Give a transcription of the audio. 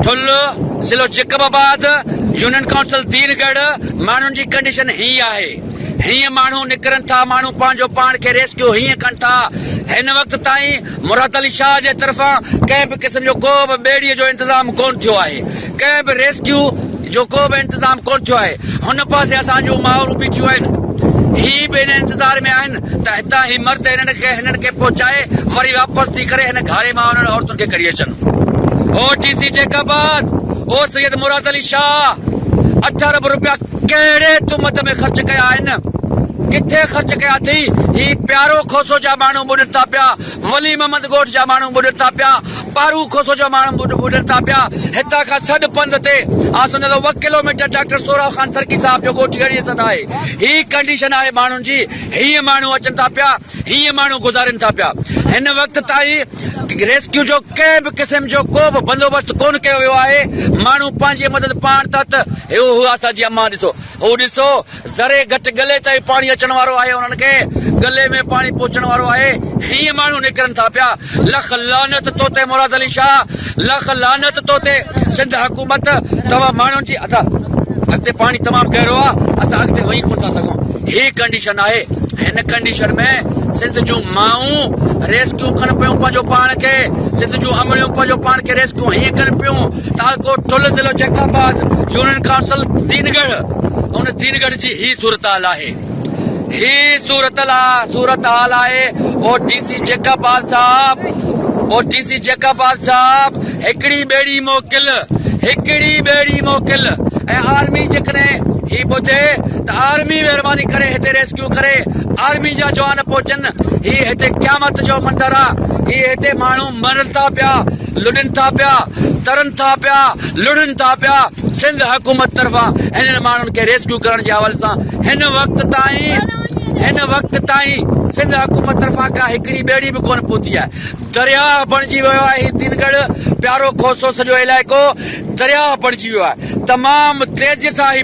ठुल ज़िलो Jacobabad union council दीनगढ़ माण्हुनि जी कंडीशन ही आहे। हीअं माण्हू निकिरनि था, माण्हू पंहिंजो पाण खे रेस्क्यू हीअं कनि था। हिन वक़्त ताईं मुराद अली शाह जे तरफ़ां कंहिं बि क़िस्म जो को बि ॿेड़ीअ जो इंतज़ाम कोन थियो आहे, कंहिं बि रेस्क्यू जो को बि इंतज़ाम कोन थियो आहे। हुन पासे असांजूं माउरूं बीठियूं आहिनि, ही बि हिन इंतज़ार में आहिनि त हितां ही मर्द हिननि खे पहुचाए वरी वापसि थी करे हिन घारे मां हुननि औरतुनि खे कढी अचनि। ओ डीसी जैकबाबाद, ओ सैयद मुराद अली शाह, 8 अरब रुपया कहिड़े तुमत में ख़र्च कया आहिनि, किथे ख़र्च कया थी? ही प्यारो खोसो जा माण्हू ॿुॾनि था पिया, वली मोहम्मद ॻोठ जा माण्हू ॿुॾनि था पिया, पारू खोसो जा माण्हू ॿुॾनि था पिया। हितां खां सॾ पंध ते सम्झो 1 किलोमीटर डॉक्टर सोराव खान सरकी साहब जो ॻोठ अहिड़ी सॾ आहे। ही कंडीशन आहे माण्हुनि जी, हीअं माण्हू अचनि था पिया, हीअं माण्हू गुज़ारनि था पिया। हिन वक़्त ताईं रेस्क्यू जो कंहिं बि क़िस्म जो को बि बंदोबस्तु कोन कयो वियो आहे। माण्हू पंहिंजी मदद पाण था त हू असांजी अम्मा ॾिसो, हू ॾिसो ज़रे घटि गले ताईं पाणी अचण वारो आहे, उन्हनि खे गले में पाणी पहुचण वारो आहे। हीअं माण्हू निकिरनि था पिया। लख लानत तो ते मुराद अली शाह, लख लानत तो ते सिंध हुकूमत। तव्हां माण्हुनि जी अॻिते पाणी तमामु गहरो आहे, असां अॻिते वही कोन था सघूं। ही कंडीशन आहे। हिन कंडीशन में सिंध जूं माऊं रेस्क्यू कनि पियूं पंहिंजो पाण खे, सिंध जूं अमड़ियूं पंहिंजो पाण खे रेस्क्यू हीअं कनि पियूं। तालकोट ठुल ज़िलो जैकबाबाद यूनियन काउंसिल दीनगढ़, उन दीनगढ़ जी ही सूरत हाल आहे। ही सूरत हाल आहे। ओ डीसी जैकबाबाद साहब, ओ डीसी जैकबाबाद साहब, हिकिड़ी ॿेड़ी मोकिल ऐं आर्मी जेकॾहिं ही ॿुधे त आर्मी महिरबानी करे हिते रेस्क्यू करे, आर्मी जा जवान पहुचनि। ही हिते क़यामत जो मंदरु आहे। ही हिते माण्हू मरनि था पिया, लुॾनि था पिया, तरनि था पिया, लुड़नि था पिया। सिंध हुकूमत तरफ़ां हिननि माण्हुनि खे रेस्क्यू करण जे हवाले सां हिन वक़्त ताईं सिंध हुकूमत तरफ़ां का हिकिड़ी ॿेड़ी बि कोन पहुती आहे। दरिया बणिजी वियो आहे। ही दीनगढ़ प्यारो खोसो सॼो इलाइक़ो दरिया बणिजी वियो आहे। तमामु तेज़ीअ सां